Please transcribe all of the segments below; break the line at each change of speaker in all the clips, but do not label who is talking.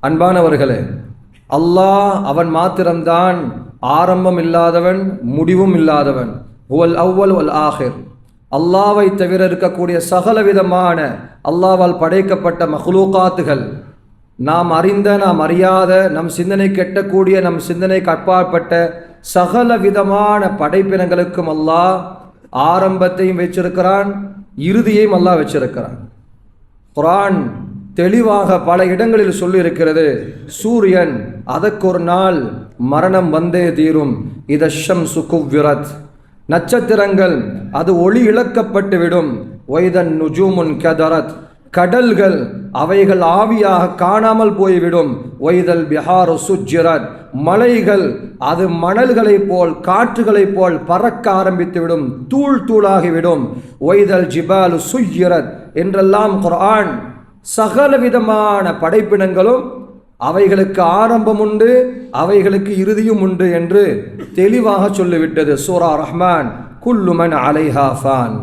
அன்பானவர்களே, அல்லாஹ் அவன் மாத்திரம்தான் ஆரம்பம் இல்லாதவன், முடிவும் இல்லாதவன். ஹுவல் அவ்வல் வல் ஆஹிர். அல்லாவை தவிர இருக்கக்கூடிய சகல விதமான அல்லாவால் படைக்கப்பட்ட மஹ்லூகாத்துகள், நாம் அறிந்த நாம் அறியாத, நம் சிந்தனை கெட்டக்கூடிய நம் சிந்தனைக்கு அப்பாற்பட்ட சகல விதமான படைப்பினங்களுக்கும் அல்லாஹ் ஆரம்பத்தையும் வச்சிருக்கிறான், இறுதியையும் அல்லாஹ் வச்சிருக்கிறான். குர்ஆன் தெளிவாக பல இடங்களில் சொல்லியிருக்கிறது, சூரியன் அதற்கு ஒரு நாள் மரணம் வந்தே தீரும். இதஷம்சு குவ்விரத், நட்சத்திரங்கள் அது ஒளி இழக்கப்பட்டு விடும். வைதன் நுஜூமுன் கதரத், கடல்கள் அவைகள் ஆவியாக காணாமல் போய்விடும். வைதல் பிஹாரு சுஜ்ஜிரத், மலைகள் அது மணல்களைப் போல் காற்றுகளைப் போல் பறக்க ஆரம்பித்துவிடும், தூள் தூளாகிவிடும். வைதல் ஜிபாலு சுய்யிரத் என்றெல்லாம் குர்ஆன் சகல விதமான படைப்பினங்களும் அவைகளுக்கு ஆரம்பம் உண்டு, அவைகளுக்கு இறுதியும் உண்டு என்று தெளிவாக சொல்லிவிட்டது சூரா ரஹ்மான். குல்லு மன் அலைஹா ஃபான்,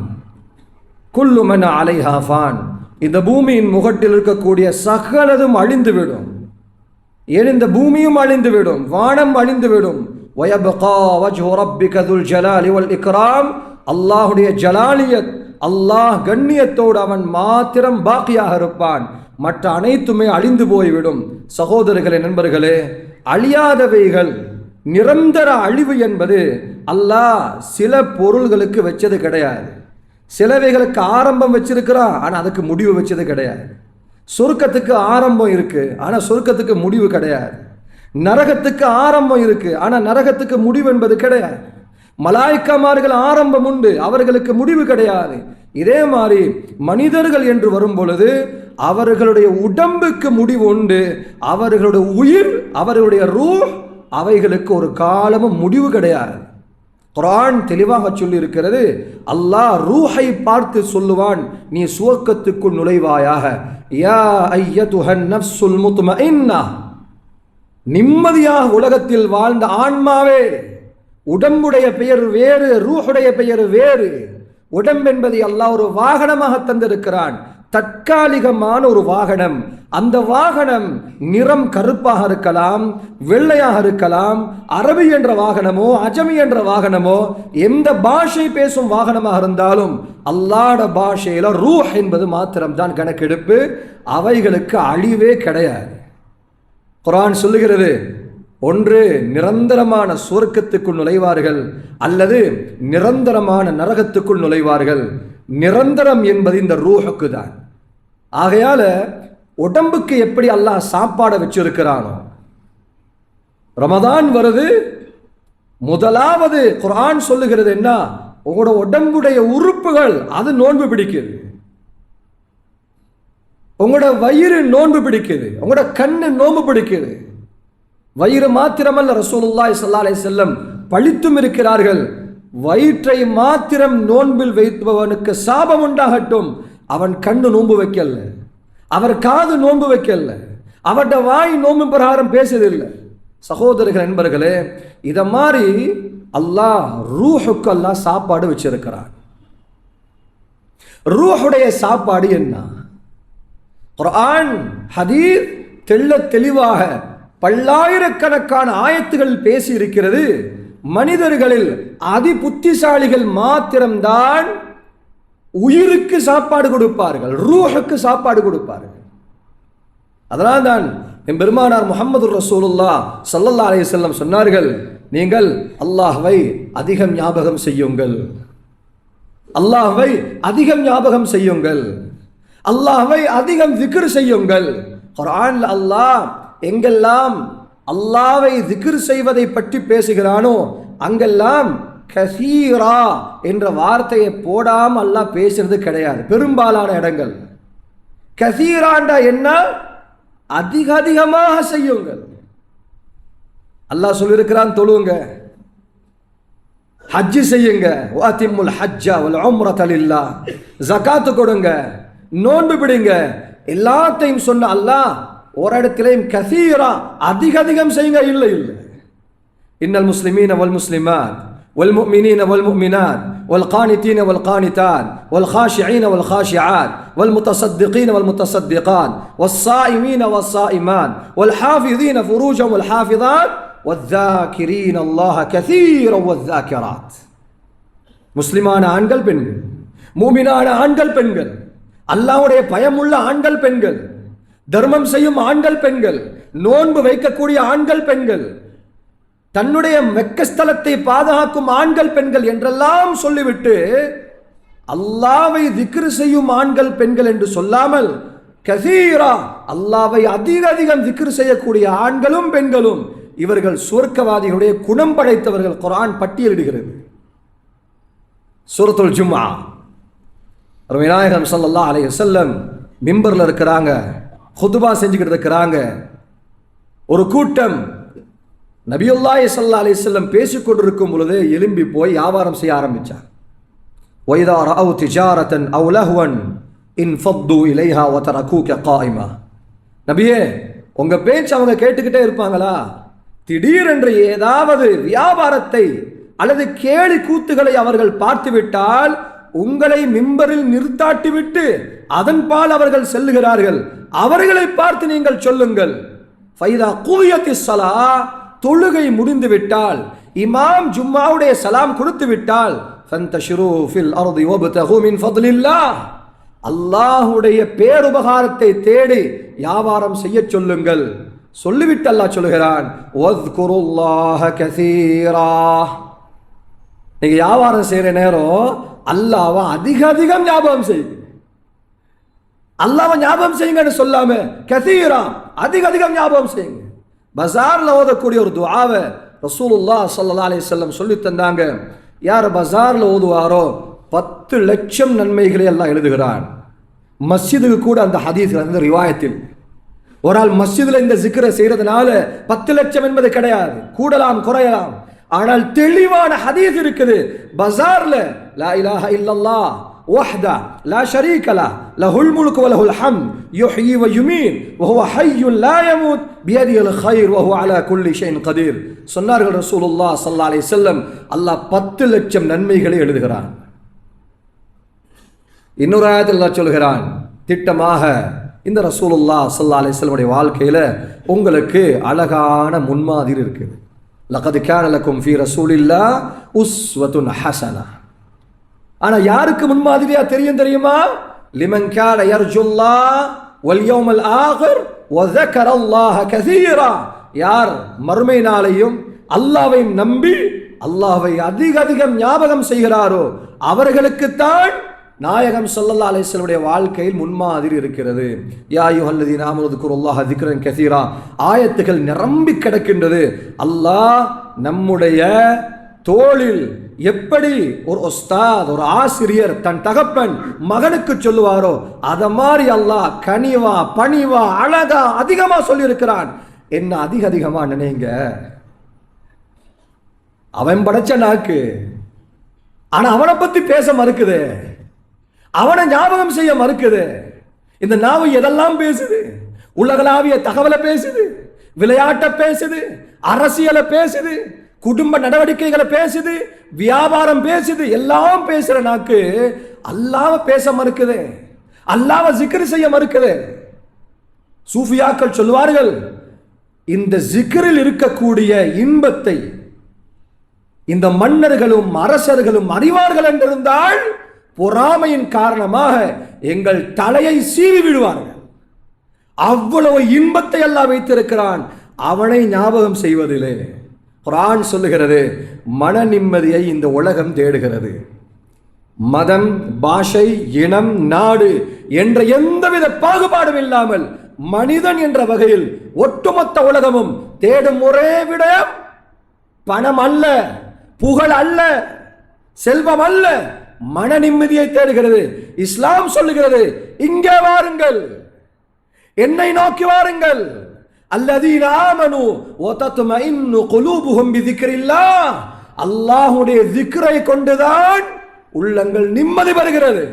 குல்லு மன் அலைஹா ஃபான். இந்த பூமியின் முகட்டில் இருக்கக்கூடிய சகலதும் அழிந்துவிடும். ஏன் இந்த பூமியும் அழிந்துவிடும், வானம் அழிந்துவிடும். வயபகா வஜ்ஹு ரப்பிக துல் ஜலாலி வல் இக்ராம், அல்லாஹுடைய ஜலாலியத், அல்லாஹ் கண்ணியத்தோடு அவன் மாத்திரம் பாக்கியாக இருப்பான், மற்ற அனைத்துமே அழிந்து போய்விடும். சகோதரர்களே, நண்பர்களே, அழியாதவைகள் நிரந்தர அழிவு என்பது அல்லாஹ் சில பொருள்களுக்கு வச்சது கிடையாது. சிலவைகளுக்கு ஆரம்பம் வச்சிருக்கிறான், ஆனால் அதுக்கு முடிவு வச்சது கிடையாது. சொர்க்கத்துக்கு ஆரம்பம் இருக்கு, ஆனால் சொர்க்கத்துக்கு முடிவு கிடையாது. நரகத்துக்கு ஆரம்பம் இருக்கு, ஆனால் நரகத்துக்கு முடிவு என்பது கிடையாது. மலாய்க்காமார்கள் ஆரம்பம் உண்டு, அவர்களுக்கு முடிவு கிடையாது. இதே மாதிரி மனிதர்கள் என்று வரும் பொழுது அவர்களுடைய உடம்புக்கு முடிவு உண்டு, அவர்களுடைய உயிர், அவர்களுடைய ரூஹ், அவைகளுக்கு ஒரு காலமும் முடிவு கிடையாது. குர்ஆன் தெளிவாக சொல்லி இருக்கிறது, அல்லாஹ் ரூஹை பார்த்து சொல்லுவான், நீ சுவர்க்கத்துக்குள் நுழைவாயாக. யா அய்யதுஹன் நஃப்ஸுல் முத்மஇன்னா, நிம்மதியாக உலகத்தில் வாழ்ந்த ஆன்மாவே, உடம்புடைய பெயர் வேறு, ரூஹுடைய பெயர் வேறு. உடம்பு என்பதை அல்லாஹ் ஒரு வாகனமாக தந்திருக்கிறான், தற்காலிகமான ஒரு வாகனம். அந்த வாகனம் நிறம் கருப்பாக இருக்கலாம், வெள்ளையாக இருக்கலாம், அரபி என்ற வாகனமோ அஜமி என்ற வாகனமோ, எந்த பாஷை பேசும் வாகனமாக இருந்தாலும் அல்லாஹ்ட பாஷையில ரூஹ் என்பது மாத்திரம்தான் கணக்கெடுப்பு. அவைகளுக்கு அழிவே கிடையாது. குர்ஆன் சொல்லுகிறது, ஒன்று நிரந்தரமான சுவர்க்கத்துக்குள் நுழைவார்கள், அல்லது நிரந்தரமான நரகத்துக்குள் நுழைவார்கள். நிரந்தரம் என்பது இந்த ரூஹுக்கு தான். ஆகையால உடம்புக்கு எப்படி அல்லாஹ் சாப்பாடை வச்சிருக்கிறானோ, ரமதான் வருது, முதலாவது குர்ஆன் சொல்லுகிறது என்ன, உங்களோட உடம்புடைய உறுப்புகள் அது நோன்பு பிடிக்குது. உங்களோட வயிறு நோன்பு பிடிக்குது, உங்களோட கண்ணு நோன்பு பிடிக்குது. வயிறு மாத்திரமல்ல, ரசூலுல்லாஹி ஸல்லல்லாஹு அலைஹி வஸல்லம் பழித்தும் இருக்கிறார்கள், வயிற்றை மாத்திரம் நோன்பில் வைப்பவனுக்கு சாபம் உண்டாகட்டும். அவன் கண்ணு நோன்பு வைக்கல, அவர் காது நோன்பு வைக்கல, அவருடைய வாய் நோன்பு பிரகாரம் பேசுதில்லை. சகோதரர்கள், நண்பர்களே, இத மாதிரி அல்லாஹ் ரூஹுக்கு அல்லாஹ் சாப்பாடு வச்சிருக்கிறான். ரூஹுடைய சாப்பாடு என்ன? குர்ஆன் ஹதீஸ் தெள்ள தெளிவாக பல்லாயிரக்கணக்கான ஆயத்துகள் பேசி இருக்கிறது. மனிதர்களில் அதி புத்திசாலிகள் மாத்திரம்தான் உயிருக்கு சாப்பாடு கொடுப்பார்கள், ரூஹுக்கு சாப்பாடு கொடுப்பார்கள். அதனால் தான் என் பெருமானார் முஹம்மது ரசூலுல்லாஹ் ஸல்லல்லாஹு அலைஹி வஸல்லம் சொன்னார்கள், நீங்கள் அல்லாஹ்வை அதிகம் ஞாபகம் செய்யுங்கள், அல்லாஹ்வை அதிகம் ஞாபகம் செய்யுங்கள், அல்லாஹ்வை அதிகம் திக்ர் செய்யுங்கள். குர்ஆன்ல அல்லாஹ் எங்கெல்லாம் அல்லாஹ்வை திக்ர் செய்வதை பற்றி பேசுகிறானோ அங்கெல்லாம் கசீரா என்ற வார்த்தையை போடாம அல்லாஹ் பேசுறது கிடையாது. பெரும்பாலான இடங்கள் கசீராண்டா என்ன, அதிக அதிகமாக செய்யுங்கள். அல்லாஹ் சொல்லியிருக்கிறான், தொழுங்க, ஹஜ் செய்யுங்க, வஅதிம்முல் ஹஜ்ஜ வல் உம்ரத லில்லாஹ், ஜகாத் கொடுங்க, நோன்பு பிடிங்க, எல்லாத்தையும் சொன்ன அல்லாஹ் ஒரு இடத்திலையும் கசீரா அதிக அதிகம் செய்யுங்க இல்லை இல்லை. இன்னல் முஸ்லிமீன வல் முஸ்லிமாத் والمؤمنين والمؤمنات والقانتين والقانتات والخاشعين والخاشعات والمتصدقين والمتصدقات والصائمين والصائمات والحافظين فروجهم والحافظات والذاكرين الله كثيرا والذاكرات. முஸ்லிமான ஆண்கள் பெண்கள், மூமினான ஆண்கள் பெண்கள், அல்லாஹ்வுடைய பயமுள்ள ஆண்கள் பெண்கள், தர்மம் செய்யும் ஆண்கள் பெண்கள், நோன்பு வைக்கக்கூடிய ஆண்கள் பெண்கள், தன்னுடைய மெக்கஸ்தலத்தை பாதுகாக்கும் ஆண்கள் பெண்கள் என்றெல்லாம் சொல்லிவிட்டு அல்லாஹ்வை திக்ர் செய்யும் ஆண்கள் பெண்கள் என்று சொல்லாமல் கசீரா அல்லாஹ்வை அதிகம் திக்ர் செய்யக்கூடிய ஆண்களும் பெண்களும் இவர்கள் சுவர்க்கவாதிகளுடைய குணம் படைத்தவர்கள். குர்ஆன் பட்டியலிடுகிறது. சூரத்துல் ஜும்ஆ. விநாயகம் ஸல்லல்லாஹு அலைஹி வஸல்லம் மிம்பர்ல இருக்கிறாங்க, குதுபா செஞ்சுக்கிட்டு இருக்கிறாங்க. ஒரு கூட்டம் நபியுல்லாஹி ஸல்லல்லாஹு அலைஹி வஸல்லம் பேசிக் கொண்டிருக்கும் பொழுது எழும்பி போய் வியாபாரம் செய்ய ஆரம்பிச்சார். வைதா ரஅவ் திஜாரத்தன் அவ் லஹ்வன் இன்ஃபது இலைஹா வ தரகூக காயிமா. நபியே, உங்க பேச்சு அவங்க கேட்டுக்கிட்டே இருப்பாங்களா? திடீரென்று ஏதாவது வியாபாரத்தை அல்லது கேலி கூத்துகளை அவர்கள் பார்த்துவிட்டால் உங்களை மிம்பரில் நிறுத்தாட்டிவிட்டு அதன்பால் அவர்கள் செல்லுகிறார்கள். அவர்களை பார்த்து நீங்கள் சொல்லுங்கள், ஃபைதா குதியத்திஸ் ஸலா, தொழுகை முடிந்து விட்டால், இமாம் ஜும்மாவுடைய சலாம் கொடுத்து விட்டால், ஃபந்தஷிரு ஃபில் அர்தி வப்தகு மின் ஃபத்லில்லாஹ், அல்லாஹ்வுடைய பேருபகாரத்தை தேடி வியாபாரம் செய்ய சொல்லுங்கள். சொல்லிவிட்டு அல்லாஹ் சொல்கிறான், வஸ்குருல்லாஹ கஸீரா. நீங்க வியாபாரம் செய்யற நேரம் அல்லாஹ்வை அதிகம் ஞாபகம் செய்யுங்க. அல்லாஹ்வை ஞாபகம் செய்யுங்கன்னு சொல்லாம கஸீரா அதிகம் ஞாபகம் செய்யுங்க. பஜார்ல ஓதக்கூடிய ஒரு துஆவை ரசூலுல்லாஹ் ஸல்லல்லாஹு அலைஹி வஸல்லம் சொல்லி தந்தாங்க. யார் பஜார்ல ஓதுவாரோ 10 லட்சம் நன்மைகளை அல்லாஹ் எழுதுகிறான். மஸ்ஜிதுக்கு கூட அந்த ஹதீஸ் அந்த ரிவாயத்தில் ஒரு ஆள் மஸ்ஜிதுல இந்த ஜிக்ரை செய்யறதுனால 10 லட்சம் என்பது கிடையாது, கூடலாம் குறையலாம். ஆனால் தெளிவான ஹதீஸ் இருக்குது. பஜார்ல லா இலாஹ இல்லல்லாஹ் வஹ்தா லா ஷரீக லஹ் லஹுல் முல்கு வ லஹுல் ஹம்த் யுஹ்யி வ யுமீத் வ ஹுவ ஹய்யுன் லா யமூத் பியதில் கைர் வ ஹுவ அலா குல்லி ஷைஇன் கதீர். சொன்னார்கள் ரசூலுல்லாஹ் ஸல்லல்லாஹு அலைஹி வஸல்லம், அல்லாஹ் 10 லட்சம் நன்மைகளை எழுதுகிறான். இன்னொரு ஆயத்தில் அல்லாஹ் சொல்கிறான், திட்டமாக இந்த ரசூலுல்லாஹ் ஸல்லல்லாஹு அலைஹி வஸல்லம் வாழ்க்கையில உங்களுக்கு அழகான முன்மாதிரி இருக்குது. லகத் கான லக்கும் ஃபீ ரசூலில்லாஹ் உஸ்வத்துன் ஹஸனா. ஆனா யாருக்கு முன்மாதிரியா தெரியுமா? லிமன் கான யர்ஜுல்லாஹ் வல் யௌமல் ஆகிர் வ ஸக்கரல்லாஹ கஸீரா. யார் மறுமை நாளையும் அல்லாஹ்வையும் நம்பி அல்லாஹ்வை அதிகம் ஞாபகம் செய்கிறாரோ அவர்களுக்குத்தான் நாயகம் ஸல்லல்லாஹு அலைஹி வஸல்லம் வாழ்க்கையில் முன்மாதிரி இருக்கிறது. யா அய்யுஹல்லதீன ஆமனு ذ்குருல்லாஹ ذிக்ரன் கஸீரா. ஆயத்துகள் நிரம்பி கிடக்கின்றது. அல்லாஹ் நம்முடைய தோளில் எப்படி ஒரு உஸ்தாத், ஒரு ஆசிரியர் தன் தகப்பன் மகனுக்கு சொல்லுவாரோ அத மாதிரி அல்லாஹ் கனிவா பணிவா அழகா அதிகமா சொல்லி இருக்கிறான். என்ன அதிகமா நினைங்க. அவன் படைச்ச நாக்கு, ஆனா அவனை பத்தி பேச மறுக்குது, அவனை ஞாபகம் செய்ய மறுக்குது. இந்த நாவு எதெல்லாம் பேசுது? உலகளாவிய தகவலை பேசுது, விளையாட்டை பேசுது, அரசியலை பேசுது, குடும்ப நடவடிக்கைகளை பேசுது, வியாபாரம் பேசுது, எல்லாம் பேசுற நாக்கு அல்லாஹ்வை பேச மறுக்குது, அல்லாஹ்வை ஜிக்ர் செய்ய மறுக்குது. சூஃபியாக்கள் சொல்வார்கள், இந்த ஜிக்ரில் இருக்கக்கூடிய இன்பத்தை இந்த மன்னர்களும் அரசர்களும் அறிவார்கள் என்றிருந்தால் பொறாமையின் காரணமாக எங்கள் தலையை சீவி விடுவார்கள். அவ்வளவு இன்பத்தை அல்லாஹ் வைத்திருக்கிறான் அவனை ஞாபகம் செய்வதிலே. குர்ஆன் சொல்லுகிறது, மன நிம்மதியை இந்த உலகம் தேடுகிறது. மதம், பாஷை, இனம், நாடு என்ற எந்தவித பாகுபாடும் இல்லாமல் மனிதன் என்ற வகையில் ஒட்டுமொத்த உலகமும் தேடும் ஒரே விடயம் பணம் அல்ல, புகழ் அல்ல, செல்வம் அல்ல, மன நிம்மதியை தேடுகிறது. இஸ்லாம் சொல்லுகிறது, இங்கே வாருங்கள், என்னை நோக்கி வாருங்கள். அல்லதீன ஆமனு வ தத்மஇன்னு குலூபுஹும் பிதிக்ரில்லாஹ். அல்லாஹ்வுடைய திக்ரை கொண்டுதான் உள்ளங்கள் நிம்மதி பெறுகிறது.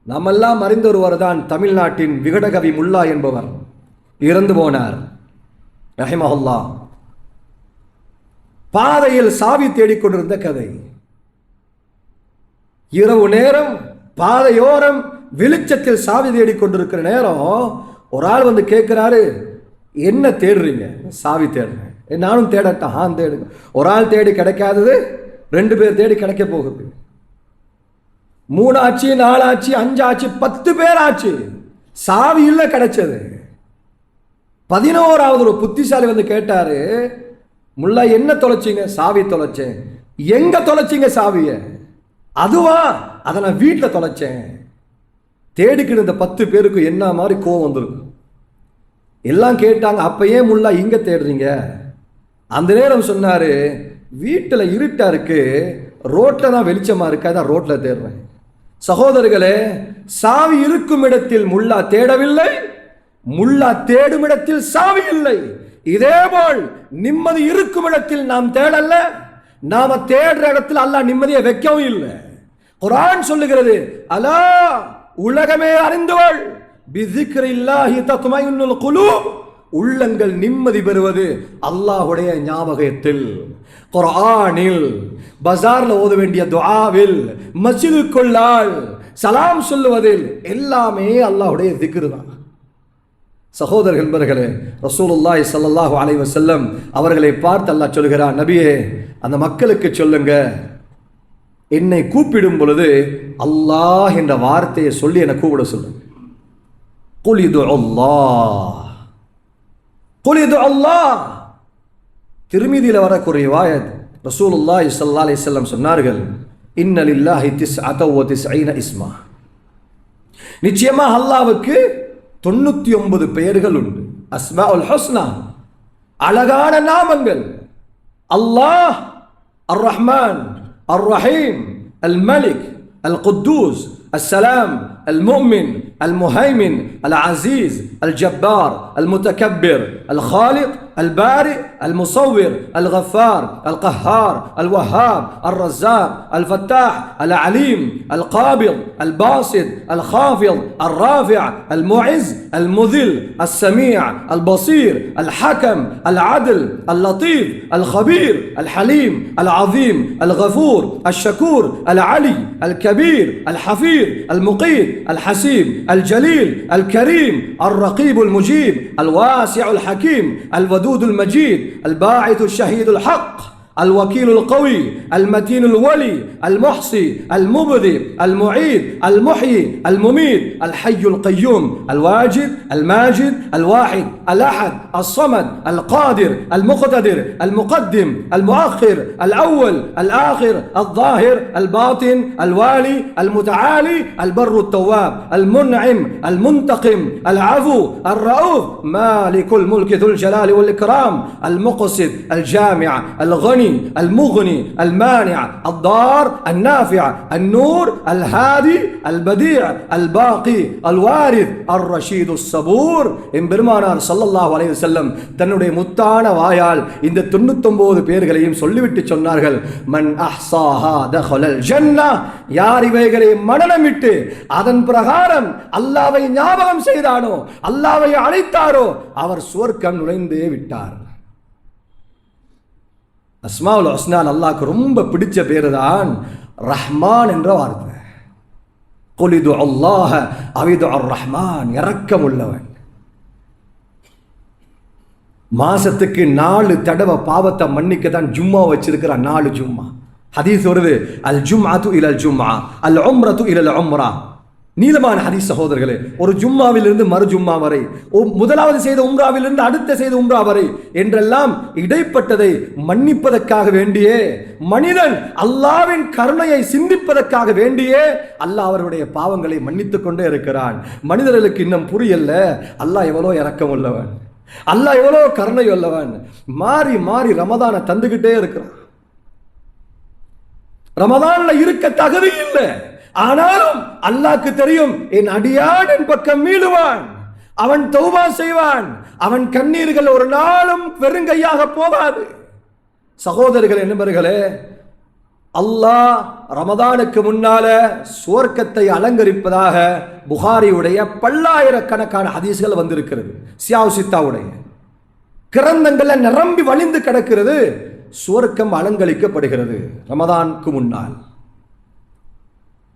நாமெல்லாம் அறிந்த ஒருவர் தான் தமிழ்நாட்டின் விகடகவி முல்லா என்பவர். இறந்து போனார் ரஹிமஹுல்லாஹ். பாதையில் சாவி தேடிக்கொண்டிருந்த கதை. இரவு நேரம் பாதையோரம் வெளிச்சத்தில் சாவி தேடிக்கொண்டிருக்கிற நேரம் ஒரு ஆள் வந்து கேட்கிறாரு, என்ன தேடுறீங்க? சாவி தேடுறேன். நானும் தேடட்டான், தேடுங்க. ஒரு ஆள் தேடி கிடைக்காதது 2 பேர் தேடி கிடைக்க போகுது. 3 ஆச்சு, 4 ஆச்சு, 5 ஆச்சு, 10 பேர் ஆச்சு, சாவி இல்லை கிடைச்சது. 11வது ஒரு புத்திசாலி வந்து கேட்டாரு, முல்லா என்ன தொலைச்சிங்க? சாவி தொலைச்சேன். எங்க தொலைச்சிங்க சாவிய? அதுவா, அதை நான் வீட்டில் தொலைச்சேன். தேடிக்கிட்டு இருந்த 10 பேருக்கு என்ன மாதிரி கோவம் வந்துருக்கு. எல்லாம் கேட்டாங்க, அப்ப ஏன் முல்லா இங்க தேடுறீங்க? அந்த நேரம் சொன்னாரு, வீட்டில் இருட்டா இருக்கு, ரோட்ல தான் வெளிச்சமா இருக்கு, அதான் ரோட்ல தேடுறேன். சகோதரர்களே, சாவி இருக்கும் இடத்தில் முல்லா தேடவில்லை, முல்லா தேடும் இடத்தில் சாவி இல்லை. இதேபோல் நிம்மதி இருக்கும் இடத்தில் நாம் தேடல, நாம தேடுற இடத்தில் அல்லாஹ் நிம்மதியை வைக்கவும் இல்லை. குர்ஆன் சொல்லுகிறது, அலா உலகமே அறிந்துவள் பிஸிக்ரில்லாஹி தத்மைனுல் குலூப், உள்ளங்கள் நிம்மதி பெறுவது அல்லாஹ்வுடைய ஞாபகத்தில். குர்ஆனில், பஜார்ல ஓத வேண்டிய துஆவில், மஸ்ஜிதுக்குள்ளால் சலாம் சொல்லுவதில் எல்லாமே அல்லாஹ்வுடைய திக்ர் தான். சகோதரர்கள் என்பர்களே, ரசூலுல்லாஹி ஸல்லல்லாஹு அலைஹி வஸல்லம் அவர்களை பார்த்து அல்லாஹ் சொல்கிறான், நபியே அந்த மக்களுக்கு சொல்லுங்க, என்னை கூப்பிடும் பொழுது அல்லாஹ் என்ற வார்த்தையை சொல்லி என்னை கூப்பிட சொல்லுங்க. குல் இதுல்லாஹ், குல் இதுல்லாஹ். திருமிதியில வரக்கூடிய ரிவாயத், ரசூலுல்லாஹி ஸல்லல்லாஹு அலைஹி வஸல்லம் சொன்னார்கள், இன்ன லில்லாஹி 99 இஸ்மா, நிச்சயமாக அல்லாஹ்வுக்கு 99 பெயர்கள் உண்டு. அஸ்மாஉல் ஹுஸ்னா, அழகான நாமங்கள். அல்லாஹ் அர் ரஹ்மான், அர் ரஹீம், அல் மலிக், அல் குத்தூஸ், السلام، المؤمن، المهيمن، العزيز، الجبار، المتكبر، الخالق، البارئ، المصور، الغفار، القهار، الوهاب، الرزاق، الفتاح، العليم، القابض، الباسط، الخافض، الرافع، المعز، المذل، السميع، البصير، الحكم، العدل، اللطيف، الخبير، الحليم، العظيم، الغفور، الشكور، العلي، الكبير، الحفيظ، المقيت، الحسيب، الجليل، الكريم، الرقيب المجيب، الواسع الحكيم، الودود المجيد، الباعث الشهيد الحق، الوكيل القوي، المتين الولي، المحصي، المبدئ، المعيد، المحيي، المميت، الحي القيوم، الواجد، الماجد، الواحد، الأحد، الصمد، القادر، المقتدر، المقدم، المؤخر، الأول، الآخر، الظاهر، الباطن، الوالي، المتعالي، البر التواب، المنعم، المنتقم، العفو، الرؤوف، مالك الملك ذو الجلال والإكرام، المقسط، الجامع، الغني، المغني، المانع، الضار، النافع، النور، الهادي، البديع، الباقي، الوارث، الرشيد الصبور. எம்பெருமானார் ஸல்லல்லாஹு அலைஹி வஸல்லம் தன்னுடைய முத்தான வாயால் இந்த 99 பேர்களையும் சொல்லிவிட்டு சொன்னார்கள், மன் அஹ்ஸாஹா தഖலல் ஜன்னah, யார் இவைகளை மனனமிட்டு அதன் பிரகாரம் அல்லாஹ்வை ஞாபகம் செய்தானோ, அல்லாஹ்வை அழைத்தாரோ, அவர் சுவர்க்கம் நுழைந்தே விட்டார். அஸ்மாஉல் ஹுஸ்னா அல்லாஹ்க்கு ரொம்ப பிடிச்ச பேரு தான் ரஹ்மான் என்ற வார்த்தை. குல் இதுல்லாஹ அவ் இதுர் ரஹ்மான், இரக்கம் உள்ளவன். மாசத்துக்கு 4 தடவை பாவத்தை மன்னிக்க தான் ஜும்மா வச்சிருக்கிறான். 4 ஜும்மா. ஹதீஸ் வருது, அல் ஜும்அத்து இலல் ஜும்ஆ, அல் உம்ரத்து இலல் உம்ரா. நீளமான ஹதீஸ் சகோதரர்களே. ஒரு ஜும்மாவிலிருந்து மறு ஜும்மா வரை, முதலாவது செய்த உம்ராவிலிருந்து அடுத்த செய்த உம்ரா வரை என்றெல்லாம் இடைப்பட்டதை மன்னிப்பதற்காக வேண்டியே, மனிதன் அல்லாஹ்வின் கருணையை சிந்திப்பதற்காக வேண்டியே அல்லாஹ் அவருடைய பாவங்களை மன்னித்துக் கொண்டே இருக்கிறான். மனிதர்களுக்கு இன்னும் புரியல, அல்லாஹ் எவ்வளோ இரக்கம் உள்ளவன், அல்லாஹ் எவ்வளோ கருணை உள்ளவன். மாறி மாறி ரமதானை தந்துகிட்டே இருக்கிறான். ரமதான்ல இருக்க தகுதி இல்லை, ஆனாலும் அல்லாஹ்க்கு தெரியும், என் அடியான் என் பக்கம் மீளுவான், அவன் தௌபா செய்வான், அவன் கண்ணீர்கள் ஒரு நாளும் வெறுங்கையாக போகாது. சகோதரர்களே, நண்பர்களே, அல்லாஹ் ரமதானுக்கு முன்னால சுவர்க்கத்தை அலங்கரிப்பதாக புகாரியுடைய பல்லாயிரக்கணக்கான ஹதீஸ்கள் வந்திருக்கிறது. சியாவு சித்தாவுடைய கிரந்தங்கள்ல நிரம்பி வழிந்து கிடக்கிறது. சுவர்க்கம் அலங்கரிக்கப்படுகிறது ரமதானுக்கு முன்னால்.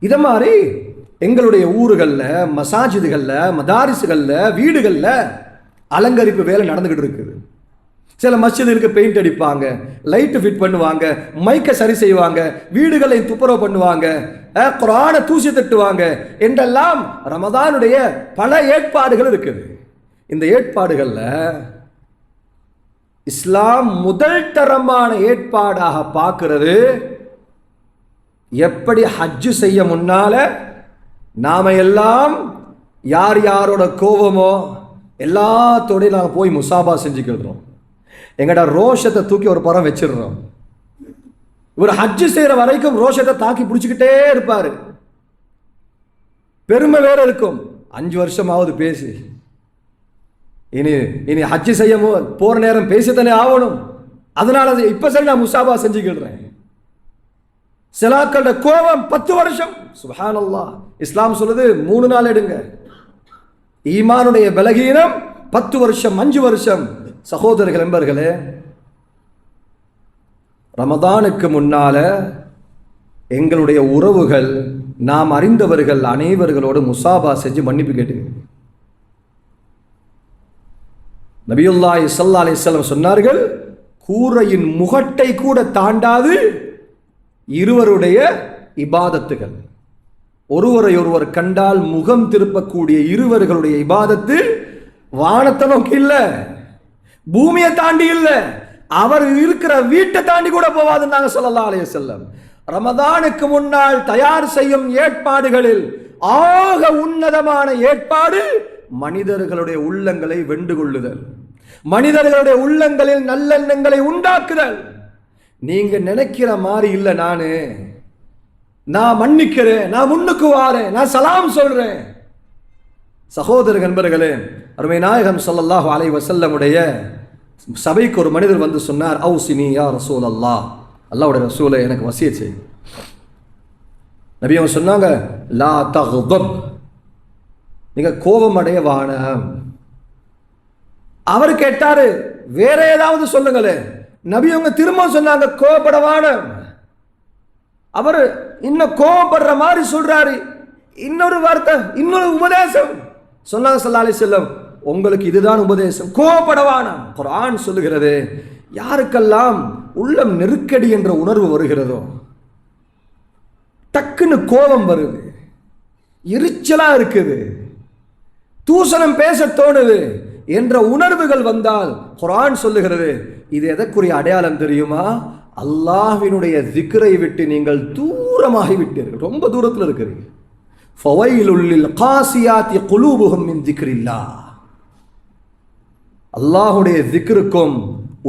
இத மாதிரி எங்களுடைய ஊர்களில், மசாஜிதுகளில், மதாரிசுகளில், வீடுகளில் அலங்கரிப்பு வேலை நடந்துகிட்டு இருக்குது. சில மஸ்ஜிதுகளுக்கு பெயிண்ட் அடிப்பாங்க, லைட்டு ஃபிட் பண்ணுவாங்க, மைக்கை சரி செய்வாங்க, வீடுகளை துப்புரவு பண்ணுவாங்க, குர்ஆனை தூசி தட்டுவாங்க என்றெல்லாம் ரமதானுடைய பல ஏற்பாடுகள் இருக்குது. இந்த ஏற்பாடுகளில் இஸ்லாம் முதல் தரமான ஏற்பாடாக பார்க்கிறது, எப்படி ஹஜ்ஜு செய்ய முன்னால நாம எல்லாம் யார் யாரோட கோபமோ எல்லாத்தோடையும் நாங்கள் போய் முசாபா செஞ்சுக்கிறோம். எங்கடா ரோஷத்தை தூக்கி ஒரு புறம் வச்சிடுறோம். இவர் ஹஜ்ஜு செய்யற வரைக்கும் ரோஷத்தை தாக்கி பிடிச்சிக்கிட்டே இருப்பாரு. பெருமை வேற இருக்கும். 5 வருஷமாவது பேசி இனி இனி ஹஜ்ஜு செய்ய போற நேரம் பேசித்தானே ஆகணும். அதனால இப்ப சரி நான் முசாபா செஞ்சுக்கிறேன். சிலாக்களோட கோபம் 10 வருஷம். சுப்ஹானல்லாஹ். இஸ்லாம் சொல்லுது 3 நாள் எடுங்க. ஈமானுடைய பலகீனம் 10 வருஷம், 5 வருஷம். சகோதரர்கள், நண்பர்களே, ரமதானுக்கு முன்னால எங்களுடைய உறவுகள், நாம் அறிந்தவர்கள் அனைவர்களோடு முசாபா செஞ்சு மன்னிப்பு கேட்டுங்க. நபியுல்லாஹி ஸல்லல்லாஹு அலைஹி வஸல்லம் சொன்னார்கள், கூரையின் முகட்டை கூட தாண்டாது இருவருடைய இபாதத்துகள். ஒருவரை ஒருவர் கண்டால் முகம் திருப்பக்கூடிய இருவர்களுடைய இபாதத்து வானத்தை நோக்கி இல்ல, பூமியை தாண்டி இல்ல, அவர் இருக்கிற வீட்டை தாண்டி கூட போவாதுன்னாங்க ஸல்லல்லாஹு அலைஹி வஸல்லம். ரமதானுக்கு முன்னால் தயார் செய்யும் ஏற்பாடுகளில் ஆக உன்னதமான ஏற்பாடு மனிதர்களுடைய உள்ளங்களை வென்று கொள்ளுதல், மனிதர்களுடைய உள்ளங்களில் நல்லெண்ணங்களை உண்டாக்குதல். நீங்க நினைக்கிற மாதிரி இல்ல, நான் மன்னிக்கிறேன், நான் முன்னுக்கு வாரேன், நான் சலாம் சொல்றேன். சகோதர நண்பர்களே, அருமை நாயகம் ஸல்லல்லாஹு அலைஹி வஸல்லமுடைய சபைக்கு ஒரு மனிதர் வந்து சொன்னார், அவுசினி யா ரசூலல்லாஹ், அல்லாஹ்வுடைய ரசூலே எனக்கு வசியத் செய். நபி அவங்க சொன்னாங்க, லா தக்தப், நீங்க கோபம் அடைய வானம். அவர் கேட்டாரு, வேற ஏதாவது சொல்லுங்களே. நபி அவங்க திரும்ப சொன்னாங்க, கோபப்பட வானம். அவர் இன்னும் கோபப்படுற மாதிரி சொல்றாரு. இன்னொரு வார்த்தை, இன்னொரு உபதேசம் சொன்னாங்க ஸல்லல்லாஹு அலைஹி வஸல்லம், உங்களுக்கு இதுதான் உபதேசம், கோபப்பட வானம். குர்ஆன் சொல்லுகிறது, யாருக்கெல்லாம் உள்ளம் நெருக்கடி என்ற உணர்வு வருகிறதோ, டக்குன்னு கோபம் வருது, எரிச்சலா இருக்குது, தூசணம் பேச தோணுது என்ற உணர்வுகள் வந்தால் குர்ஆன் சொல்லுகிறது, இது எதற்குரிய அடையாளம் தெரியுமா? அல்லாஹ்வினுடைய திக்ரை விட்டு நீங்கள் தூரமாகி விட்டீர்கள், ரொம்ப தூரத்தில் இருக்கிறீங்க. ஃபவைலுல் லில் காசியாத்தி குலூபுஹும் மின் திக்ரில்லாஹ். அல்லாஹ்வுடைய திக்ருக்கும்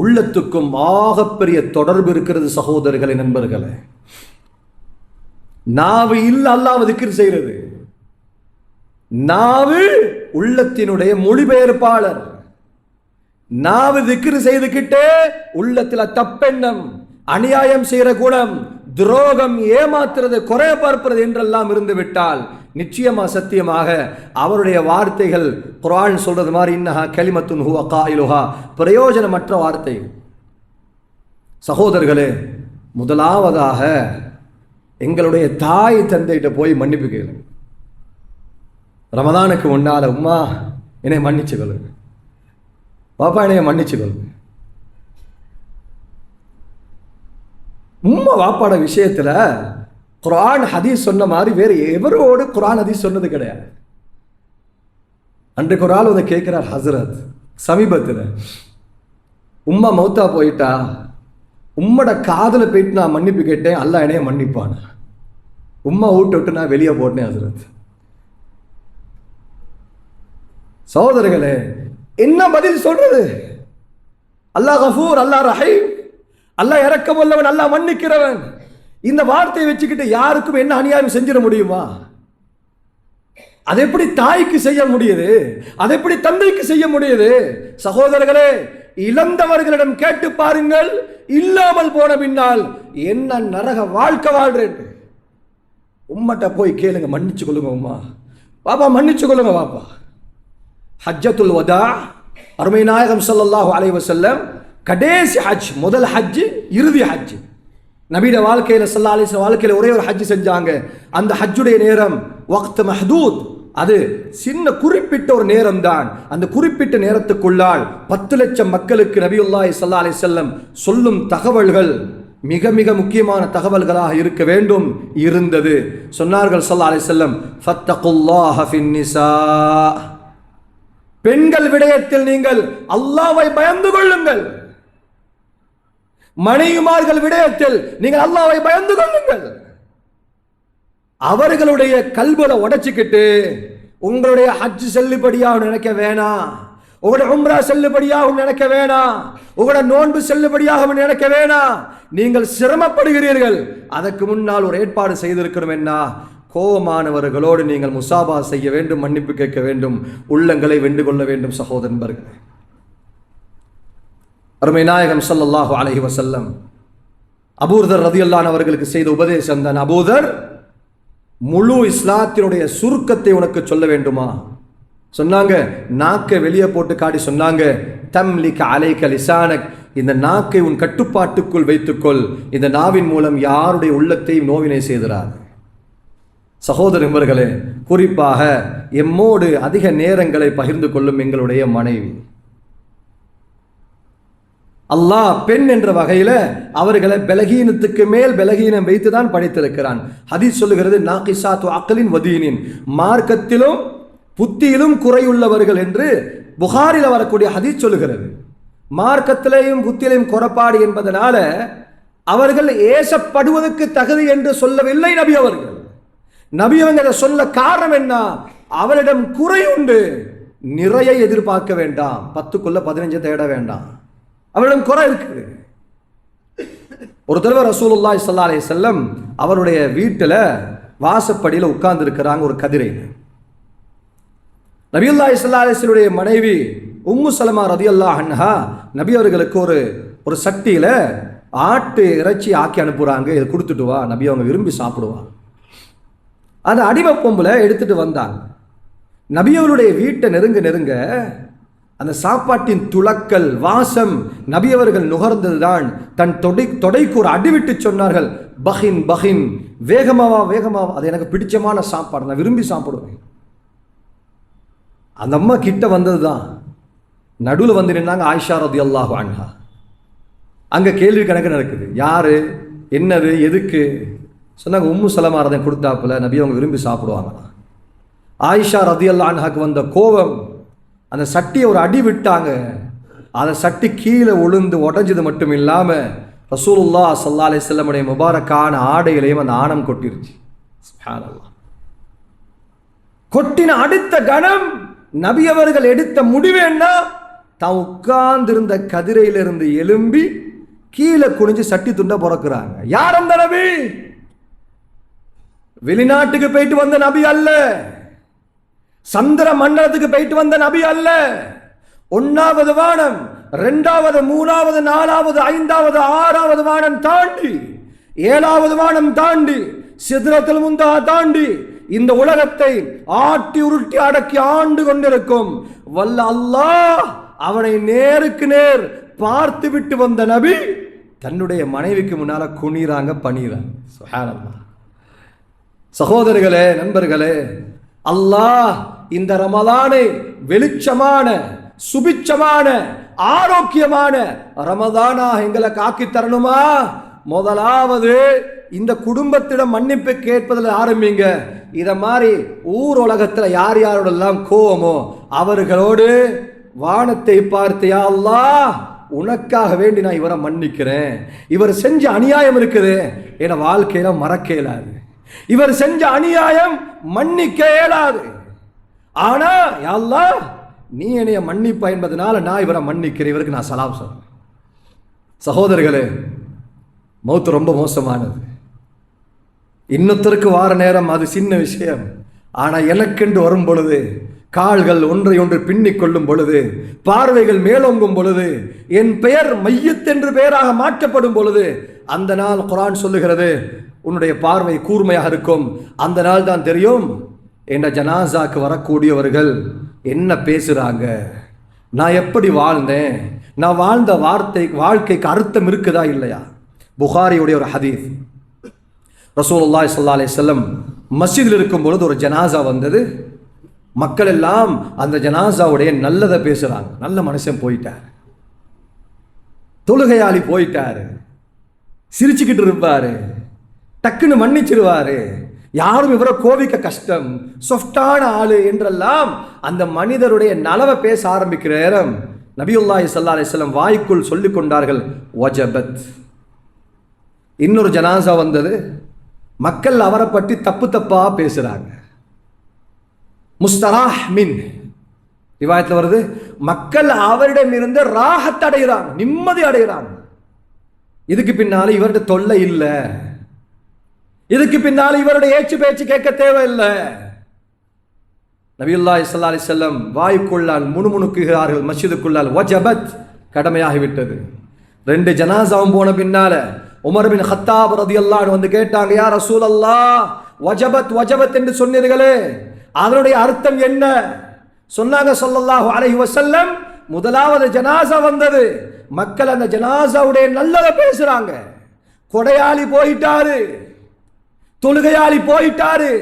உள்ளத்துக்கும் ஆகப்பெரிய தொடர்பு இருக்கிறது சகோதரர்களே, நண்பர்களே. நாவு இல்ல அல்லாஹ் திக்ர் செய்கிறது. நாவு உள்ளத்தினுடைய மொழிபெயர்ப்பாளர். நாவு திக்ர் செய்துகிட்டே உள்ளத்துல தப்பெண்ணம், அநியாயம் செய்யற குணம், துரோகம், ஏமாத்துறது, குறை பார்ப்பது என்றெல்லாம் இருந்து விட்டால் நிச்சயமா சத்தியமாக அவருடைய வார்த்தைகள் குர்ஆன் சொல்றது மாதிரி இன்னஹா கலிமத்துன் ஹுவ காயிலுஹா, பிரயோஜனமற்ற வார்த்தைகள். சகோதரர்களே, முதலாவதாக எங்களுடைய தாய் தந்தைகிட்ட போய் மன்னிப்பு கேளுங்க. ரமதானுக்கு முன்னால, உம்மா என்னை மன்னிச்சு கொள்ளுங்க, பாப்பா என்னைய மன்னிச்சு கொள்ளுங்க. உம்மா வாப்பாட விஷயத்துல குர்ஆன் ஹதீஸ் சொன்ன மாதிரி வேறு எவரோடு குர்ஆன் ஹதீஸ் சொன்னது கிடையாது. அன்றைக்கு ஒரு ஆள் வந்து கேட்கிறார், ஹசரத், சமீபத்தில் உம்மா மௌத்தா போயிட்டா, உம்மோட காதல போயிட்டு நான் மன்னிப்பு கேட்டேன், அல்லாஹ் என்னைய மன்னிப்பான். உம்மா வீட்டை விட்டு நான் வெளியே போட்டேன் ஹசரத். சகோதரர்களே, என்ன பதில் சொல்றது? அல்லாஹ் கஃபூர், அல்லாஹ் ரஹீம், அல்லாஹ் இரக்கமுள்ளவன், அல்லாஹ் மன்னிக்கிறவன். இந்த வார்த்தையை வச்சுக்கிட்டு யாருக்கும் என்ன அநியாயம் செஞ்சிட முடியுமா? அதை எப்படி தாய்க்கு செய்ய முடியுது? அதை எப்படி தந்தைக்கு செய்ய முடியுது? சகோதரர்களே, இழந்தவர்களிடம் கேட்டு பாருங்கள், இல்லாமல் போன பின்னால் என்ன நரக வாழ்க்கை வாழ்றேன். உம்மட்ட போய் கேளுங்க, மன்னிச்சு கொள்ளுங்க உம்மா, பாப்பா மன்னிச்சு கொள்ளுங்க பாப்பா. ஹஜ்ஜத்துல் வதா, அருமை நாயகம் ஸல்லல்லாஹு அலைஹி வஸல்லம் கடைசி ஹஜ், முதல் ஹஜ், இறுதி ஹஜ். நபியோட வாழ்க்கையில் ஸல்லல்லாஹு அலைஹி வஸல்லம் வாழ்க்கையில் ஒரே ஒரு ஹஜ் செஞ்சாங்க. அந்த ஹஜ்ஜுடைய நேரம் வக்த் மஹ்தூத், அது சின்ன குறிப்பிட்ட ஒரு நேரம் தான். அந்த குறிப்பிட்ட நேரத்துக்குள்ளால் 10 லட்சம் மக்களுக்கு நபியுல்லாஹி ஸல்லல்லாஹு அலைஹி வஸல்லம் சொல்லும் தகவல்கள் மிக மிக முக்கியமான தகவல்களாக இருக்க வேண்டும் இருந்தது. சொன்னார்கள் ஸல்லல்லாஹு அலைஹி வஸல்லம், ஃபத்தகுல்லாஹ ஃபின் நிஸா, பெண்கள் விடயத்தில் நீங்கள் அல்லாஹ்வை பயந்து கொள்ளுங்கள். மனைவிமார்கள் விடயத்தில் நீங்கள் அல்லாஹ்வை பயந்து கொள்ளுங்கள். அவர்களுடைய கல்புல உடைச்சுக்கிட்டு உங்களுடைய ஹஜ் செல்லுபடியாக நினைக்க வேணாம், உங்களுடைய உம்ரா செல்லுபடியாகவும் நினைக்க வேணாம், உங்களுடைய நோன்பு செல்லுபடியாகவும் நினைக்க வேணாம். நீங்கள் சிரமப்படுகிறீர்கள். அதற்கு முன்னால் ஒரு ஏற்பாடு செய்திருக்கிறோம். என்ன? கோபமானவர்களோடு நீங்கள் முசாபா செய்ய வேண்டும், மன்னிப்பு கேட்க வேண்டும், உள்ளங்களை வென்று கொள்ள வேண்டும். சகோதரர்களே, அருமை நாயகம் ஸல்லல்லாஹு அலைஹி வஸல்லம் அபூதர் ரலியல்லாஹு அன்ஹு அவர்களுக்கு செய்த உபதேசம் தான். அபூதர், முழு இஸ்லாத்தினுடைய சுருக்கத்தை உனக்கு சொல்ல வேண்டுமா? சொன்னாங்க. நாக்கை வெளியே போட்டு காட்டி சொன்னாங்க, தம்லிக அலைக லிசானக், இந்த நாக்கை உன் கட்டுப்பாட்டுக்குள் வைத்துக்கொள். இந்த நாவின் மூலம் யாருடைய உள்ளத்தையும் நோவினை செய்கிறார். சகோதர நண்பர்களே, குறிப்பாக எம்மோடு அதிக நேரங்களை பகிர்ந்து கொள்ளும் எங்களுடைய மனைவி, அல்லாஹ் பெண் என்ற வகையில் அவர்களை பலகீனத்துக்கு மேல் பலகீனம் வைத்துதான் படைத்திருக்கிறான். ஹதீஸ் சொல்லுகிறது, நாகிசாத்து அக்லின் வதீனின், மார்க்கத்திலும் புத்தியிலும் குறையுள்ளவர்கள் என்று புகாரில் வரக்கூடிய ஹதீஸ் சொல்லுகிறது. மார்க்கத்திலேயும் புத்தியிலையும் குறைபாடு என்பதனால அவர்கள் ஏசப்படுவதற்கு தகுதி என்று சொல்லவில்லை நபி அவர்கள். நபி அவங்க சொல்ல காரணம் என்ன? அவரிடம் குறை உண்டு, நிறைய எதிர்பார்க்க வேண்டாம், 10க்குள்ள 15 தேட வேண்டாம், அவரிடம் குறை இருக்குது. ஒரு தடவை ரசூலுல்லாஹி ஸல்லல்லாஹு அலைஹி வஸல்லம் அவருடைய வீட்டில் வாசப்படியில் உட்கார்ந்து இருக்கிறாங்க ஒரு கதிரையில். நபியுல்லாஹி ஸல்லல்லாஹு அலைஹி வஸல்லம் மனைவி உம்மு சலமா ரலியல்லாஹு அன்ஹா நபி அவர்களுக்கு ஒரு சட்டியில் ஆட்டு இறைச்சி ஆக்கி அனுப்புகிறாங்க. இதை கொடுத்துட்டு வா, நபி அவங்க விரும்பி சாப்பிடுவாங்க. அந்த அடிமை பொம்பளை எடுத்துட்டு வந்தாங்க. நபி அவருடைய வீட்டை நெருங்க நெருங்க அந்த சாப்பாட்டின் துளக்கல் வாசம் நபி அவர்கள் நுகர்ந்ததுதான். தன் தொடைக்கு ஒரு அடிவிட்டு சொன்னார்கள், பஹின் பஹின், வேகமாவா வேகமாவா, அது எனக்கு பிடிச்சமான சாப்பாடு, நான் விரும்பி சாப்பிடுவேன். அந்த அம்மா கிட்ட வந்தது தான். நடுவில் வந்து நின்னாங்க ஆயிஷா ரலியல்லாஹு அன்ஹா. அங்கே கேள்வி கணக்கு நடக்குது, யாரு, என்னது, எதுக்கு? சொன்னாங்க, உம்மு சலமா ரதை கொடுத்தாப்புல நபி அவங்க விரும்பி சாப்பிடுவாங்களா. ஆயிஷா ரலியல்லாஹு அன்ஹாக்கு வந்த கோபம், அந்த சட்டியை ஒரு அடி விட்டாங்க. அந்த சட்டி கீழே உளுந்து உடஞ்சது மட்டும் இல்லாமல் ரசூலுல்லாஹ் ஸல்லல்லாஹு அலைஹி வஸல்லம் முபாரக்கான ஆடையிலையும் அந்த ஆணம் கொட்டிருச்சு. சுப்ஹானல்லாஹ். கொட்டின அடுத்த கணம் நபி அவர்கள் எடுத்த முடிவு என்ன? தான் உட்கார்ந்திருந்த கதிரையிலிருந்து எழும்பி கீழே குனிஞ்சு சட்டி துண்ட பிறக்கிறாங்க. யார் அந்த நபி? வெளிநாட்டுக்கு போயிட்டு வந்த நபி அல்ல, சந்திர மண்டலத்துக்கு போயிட்டு வந்த நபி அல்ல. 1வது வானம், 2வது, 3வது, 4வது, 5வது, 6வது வானம் தாண்டி, 7வது வானம் தாண்டி, சித்ரத்துல் முன்தஹா தாண்டி இந்த உலகத்தை ஆட்டி உருட்டி அடக்கி ஆண்டு கொண்டிருக்கும் வல்ல அல்லாஹ் அவனை நேருக்கு நேர் பார்த்து விட்டு வந்த நபி தன்னுடைய மனைவிக்கு முன்னால குனிறாங்க, பணிறாங்க. சுப்ஹானல்லாஹ். சகோதரர்களே, நண்பர்களே, அல்லாஹ் இந்த ரமலானை வெளிச்சமான, சுபிச்சமான, ஆரோக்கியமான ரமலானாக எங்களை காக்கி தரணுமா? முதலாவது இந்த குடும்பத்திடம் மன்னிப்பு கேட்பதில் ஆரம்பிங்க. இத மாதிரி ஊர் உலகத்தில் யார் யாரோடெல்லாம் கோவமோ அவர்களோடு வானத்தை பார்த்து, யா அல்லாஹ், உனக்காக வேண்டி நான் இவரை மன்னிக்கிறேன். இவர் செஞ்ச அநியாயம் இருக்குது, என வாழ்க்கையில மறக்க இயலாது. இவர் செஞ்ச அநியாயம் மன்னிக்க இயலாது. ஆனா யா அல்லாஹ், நீ என்னைய மன்னிப்பா என்பதனால நான் இவரை மன்னிக்கிறேன், இவருக்கு நான் சலாம் சொல்றேன். சகோதரர்களே, மௌத்து ரொம்ப மோசமானது. இன்னொருத்தருக்கு வார நேரம் அது சின்ன விஷயம். ஆனால் எனக்கென்று வரும் பொழுது, கால்கள் ஒன்றை ஒன்று பின்னிக் கொள்ளும் பொழுது, பார்வைகள் மேலோங்கும் பொழுது, என் பெயர் மையத் என்று பெயராக மாற்றப்படும் பொழுது, அந்த நாள் குர்ஆன் சொல்லுகிறது உன்னுடைய பார்வை கூர்மையாக இருக்கும். அந்த நாள் தான் தெரியும் என்ற ஜனாசாக்கு வரக்கூடியவர்கள் என்ன பேசுகிறாங்க, நான் எப்படி வாழ்ந்தேன், நான் வாழ்ந்த வாழ்க்கைக்கு அர்த்தம் இருக்குதா இல்லையா? புகாரியுடைய ஒரு ஹதீஸ், ரசூலுல்லாஹி ஸல்லல்லாஹு அலைஹி வஸல்லம் மஸ்ஜிதில் இருக்கும் பொழுது ஒரு ஜனாசா வந்தது. மக்கள் எல்லாம் அந்த ஜனாசாவுடைய நல்லதை பேசுறாங்க. நல்ல மனுஷன் போயிட்டார், தொழுகையாளி போயிட்டாரு, சிரிச்சுக்கிட்டு இருப்பாரு, டக்குன்னு மன்னிச்சிருவாரு, யாரும் இவரை கோபிக்க கஷ்டம், சொஃப்டான ஆளு என்றெல்லாம் அந்த மனிதருடைய நலவை பேச ஆரம்பிக்கிற நேரம் நபியுல்லாஹி ஸல்லல்லாஹு அலைஹி வஸல்லம் வாய்க்குள் சொல்லிக் கொண்டார்கள், வஜபத். இன்னொரு ஜனாசா வந்தது, மக்கள் அவரை பற்றி தப்பு தப்பா பேசுறாங்க. முஸ்தராஹ் மின் ரிவாயத்தில் வருது, மக்கள் அவரிடம் இருந்து ராஹத் அடைகிறாங்க, நிம்மதி அடைகிறாங்க. இதுக்கு பின்னால இவருடைய தொல்லை இல்லை, இதுக்கு பின்னால இவருடைய ஏச்சு பேச்சு கேட்க தேவையில்லை. நபியுல்லாஹி ஸல்லல்லாஹு அலைஹி வஸல்லம் வாய்க்குள்ளால் முணுமுணுக்குகிறார்கள், மஸ்ஜிதுக்குள்ளால் வஜபத், கடமையாகிவிட்டது. 2 ஜனாசாவும் போன பின்னால உமர் பின் கத்தாப் ரலியல்லாஹு அன்ஹு வந்து கேட்டாங்க, யா ரசூலல்லாஹ், வஜபத் வஜபத் என்று சொன்னீர்களே, அதனுடைய அர்த்தம் என்ன? சொன்னாங்க ஸல்லல்லாஹு அலைஹி வஸல்லம், முதலாவது ஜனாசா வந்தது, மக்கள் அந்த ஜனாசாவுடைய நல்லதை பேசுறாங்க. கொடையாளி போயிட்டாரு, தொழுகையாளி போயிட்டாரு,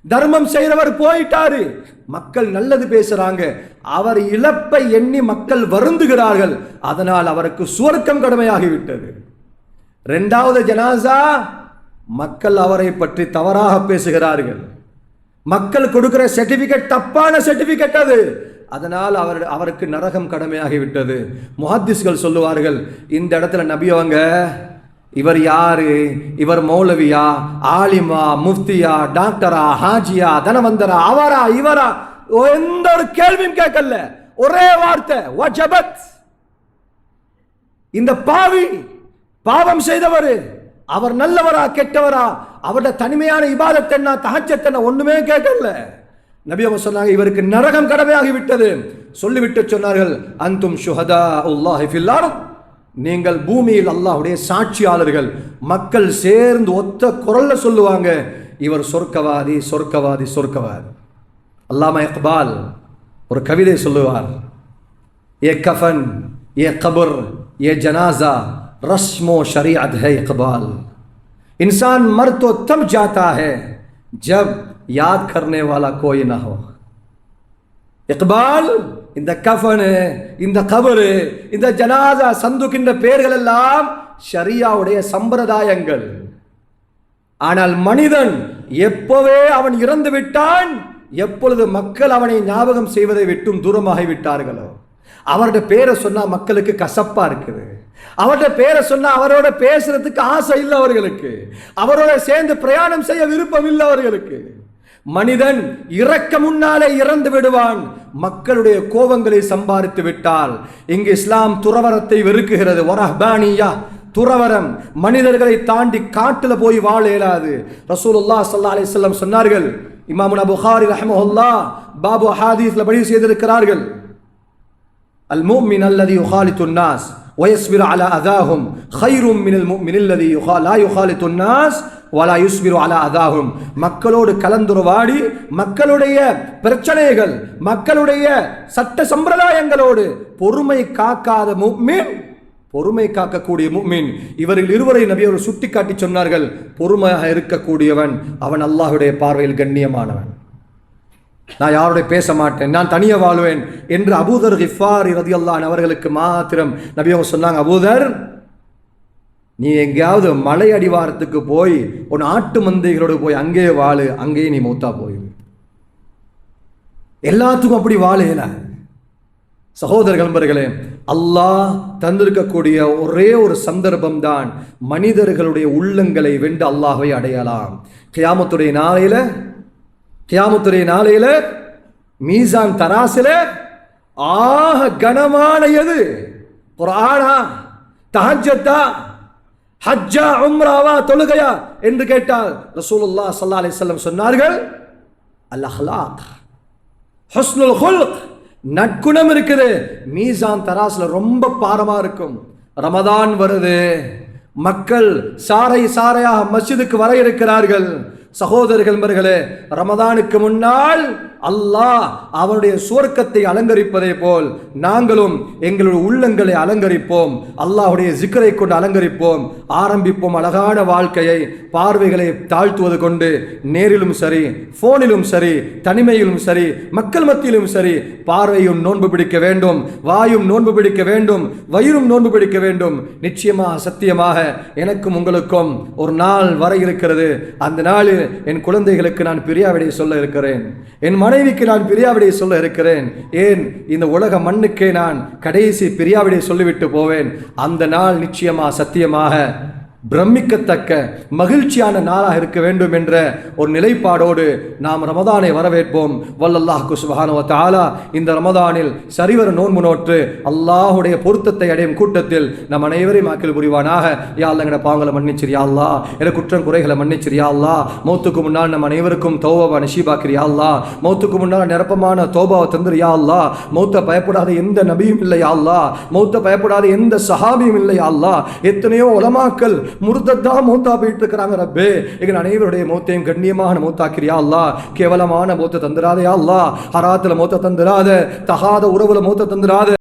தர்மம் செய்கிறவர் போயிட்டாரு, மக்கள் நல்லது பேசுறாங்க. அவர் இழப்பை எண்ணி மக்கள் வருந்துகிறார்கள், அதனால் அவருக்கு சுவர்க்கம் கடமையாகிவிட்டது. 2வது ஜனாசா, மக்கள் அவரை பற்றி தவறாக பேசுகிறார்கள், மக்கள் கொடுக்கிற சர்டிபிகேட் தப்பான சர்டிபிகேட் அது, அதனால் அவருக்கு நரகம் கடமையாகிவிட்டது. முஹத்திஸ்கள் சொல்லுவார்கள், இந்த இடத்துல நபி அவங்க, இவர் யாரு, இவர் மௌலவியா, ஆலிமா, முஃப்தியா, டாக்டரா, ஹாஜியா, தனவந்தரா, அவரா இவரா, எந்த ஒரு கேள்வியும் கேட்கல, ஒரே வார்த்தை வஜபத். இந்த பாவி, பாவம் செய்தவர், அவர் நல்லவரா கெட்டவரா, அவருடைய தனிமையான இபாதத் என்ன, தஹஜ்ஜத் என்ன, ஒண்ணுமே கேட்கல. நபி அவங்க சொன்னாங்க, இவருக்கு நரகம் கடமையாகி விட்டது. சொல்லிவிட்டு சொன்னார்கள், அன்தும் ஷுஹதாஉல்லாஹி ஃபில் அர்த், நீங்கள் பூமியில் அல்லாஹ்வுடைய சாட்சியாளர்கள். மக்கள் சேர்ந்து ஒத்த குரல்ல சொல்லுவாங்க, இவர் சொர்க்கவாதி சொர்க்கவாதி சொர்க்கவாதி. அல்லாமா இக்பால் ஒரு கவிதை சொல்லுவார், ஏ கஃபன், ஏ கபர், ஏ ஜனாசா, रस्मो शरीअत है इकबाल, इंसान मर तो तब जाता है जब याद करने वाला कोई ना हो. இக்பால், இந்த கஃபனு, இந்த கபரு, இந்த ஜனாசா, சந்துக்கின்ற பெயர்கள் எல்லாம் ஷரியாவுடைய சம்பிரதாயங்கள். ஆனால் மனிதன் எப்பவே அவன் இறந்து விட்டான், எப்பொழுது மக்கள் அவனை ஞாபகம் செய்வதை விட்டும் தூரமாகி விட்டார்களோ, அவருடைய பேரை சொன்னா மக்களுக்கு கசப்பா இருக்குது, அவருடைய பேரை சொன்னா அவரோட பேசுறதுக்கு ஆசை இல்லை அவர்களுக்கு, அவரோட சேர்ந்து பிரயாணம் செய்ய விருப்பம் இல்லை அவர்களுக்கு. மனிதன் இறக்க முன்னாலே இறந்து விடுவான், மக்களுடைய கோபங்களை சம்பாதித்து விட்டால். இங்கு இஸ்லாம் துறவரத்தை வெறுக்குகிறது. வரஹ்பானியா, துறவரம், மனிதர்களை தாண்டி காட்டுல போய் வாழ இயலாது. ரசூலுல்லாஹ் ஸல்லல்லாஹு அலைஹி வஸல்லம் சொன்னார்கள், இமாமுனா புகாரி ரஹ்மஹுல்லாஹ் பாபு ஹதீஸ்ல பதிவு செய்திருக்கிறார்கள், அல் முஃமின் அல்லதி யுகாலித்து الناس ويصبر على اذاهم خير من المؤمن الذي لا يخالط الناس ولا يصبر على اذاهم. மக்களோடு கலந்துரையாடி மக்களுடைய பிரச்சனைகள், மக்களுடைய சட்ட சம்பிரதாயங்களோடு பொறுமை காக்காத முஃமின், பொறுமை காக்கக்கூடிய முஃமின், இவர்கள் இருவரை நபி அவர்கள் சுட்டிக்காட்டி சொன்னார்கள், பொறுமையாக இருக்கக்கூடியவன் அவன் அல்லாஹ்வுடைய பார்வையில் கண்ணியமானவன். நான் யாரோட பேச மாட்டேன், நான் தனியே வாழ்வேன் என்று அபூதர் கிஃபாரி ரலியல்லாஹு அன்ஹு அவர்களுக்கு மாத்திரம் நபி அவங்க சொன்னாங்க, அபூதர், நீ எங்கேயாவது மலை அடிவாரத்துக்கு போய் உன் ஆட்டு மந்தைகளோடு போய் அங்கேயே வாழு, அங்கேயே நீ மௌத்தா போயிரு. எல்லாத்துக்கும் அப்படி வாழல. சகோதரர்கள், நண்பர்களே, அல்லாஹ் தந்திருக்கக்கூடிய ஒரே ஒரு சந்தர்ப்பம் தான் மனிதர்களுடைய உள்ளங்களை வென்று அல்லாஹ்வை அடையலாம். கியாமத்துடைய நாளையில மீசான் தராசில ஆக கனமான எது? குர்ஆனா, தஹஜ்ஜத்தா, ஹஜ்ஜா, உம்ராவா, தொழுகையா என்று கேட்டால் ரசூலுல்லாஹ் ஸல்லல்லாஹு அலைஹி வஸல்லம் சொன்னார்கள், அல் அஹ்லாக், ஹுஸ்னுல் குல்க், நற்குணம் இருக்குது. மீசான் தராசுல ரொம்ப பாரமா இருக்கும். ரமதான் வருது, மக்கள் சாரை சாரையாக மஸ்ஜிதுக்கு வர இருக்கிறார்கள். சகோதரர்கள் நண்பர்களே, ரமதானுக்கு முன்னால் அல்லாஹ் அவனுடைய சுவர்க்கத்தை அலங்கரிப்பதை போல் நாங்களும் எங்களுடைய உள்ளங்களை அலங்கரிப்போம், அல்லாஹ்வுடைய ஜிக்ரை கொண்டு அலங்கரிப்போம், ஆரம்பிப்போம் அழகான வாழ்க்கையை. பார்வைகளை தாழ்த்துவது கொண்டு நேரிலும் சரி, போனிலும் சரி, தனிமையிலும் சரி, மக்கள் மத்தியிலும் சரி, பார்வையும் நோன்பு பிடிக்க வேண்டும், வாயும் நோன்பு பிடிக்க வேண்டும், வயிறும் நோன்பு பிடிக்க வேண்டும். நிச்சயமாக சத்தியமாக எனக்கும் உங்களுக்கும் ஒரு நாள் வர இருக்கிறது. அந்த நாளில் என் குழந்தைகளுக்கு நான் பிரியாவிடை சொல்ல இருக்கிறேன், என் மனைவிக்கு நான் பிரியாவிடை சொல்ல இருக்கிறேன், ஏன் இந்த உலக மண்ணுக்கே நான் கடைசி பிரியாவிடை சொல்லிவிட்டு போவேன். அந்த நாள் நிச்சயமாக சத்தியமாக பிரமிக்கத்தக்க மகிழ்ச்சியான நாளாக இருக்க வேண்டும் என்ற ஒரு நிலைப்பாடோடு நாம் ரமதானை வரவேற்போம். வல்லல்லாஹு சுப்ஹானஹு வ தஆலா இந்த ரமதானில் சரிவர நோன்பு நோற்று அல்லாஹ்வுடைய பொருத்தத்தை அடையும் கூட்டத்தில் நம் அனைவரையும் ஆக்கில் புரிவானாக. யா அல்லாஹ் எங்கட பாவங்களை மன்னிச்சிரு யா அல்லாஹ், என குற்றம் குறைகளை மன்னிச்சிரு யா அல்லாஹ். மௌத்துக்கு முன்னால் நம் அனைவருக்கும் தௌபாவை நசீபாக்கிரு யா அல்லாஹ். மௌத்துக்கு முன்னால் நிரப்பமான தௌபாவை தந்துரு யா அல்லாஹ். மௌத்தை பயப்படாத எந்த நபியும் இல்லை யா அல்லாஹ், மௌத்தை பயப்படாத எந்த சஹாபியும் இல்லை யா அல்லாஹ். எத்தனையோ உலமாக்கள் முர்தத்தா மௌத்தா போயிட்டு இருக்கிறாங்க. ரப்பே, எங்கள் அனைவருடைய மௌத்தையும் கண்ணியமான மௌத்தாக்கிறியா அல்லாஹ். கேவலமான மௌத்தை தந்துராதே யா அல்லாஹ், ஹராத்துல மௌத்தை தந்துராத, தகாத உறவுல மௌத்தை தந்துராத.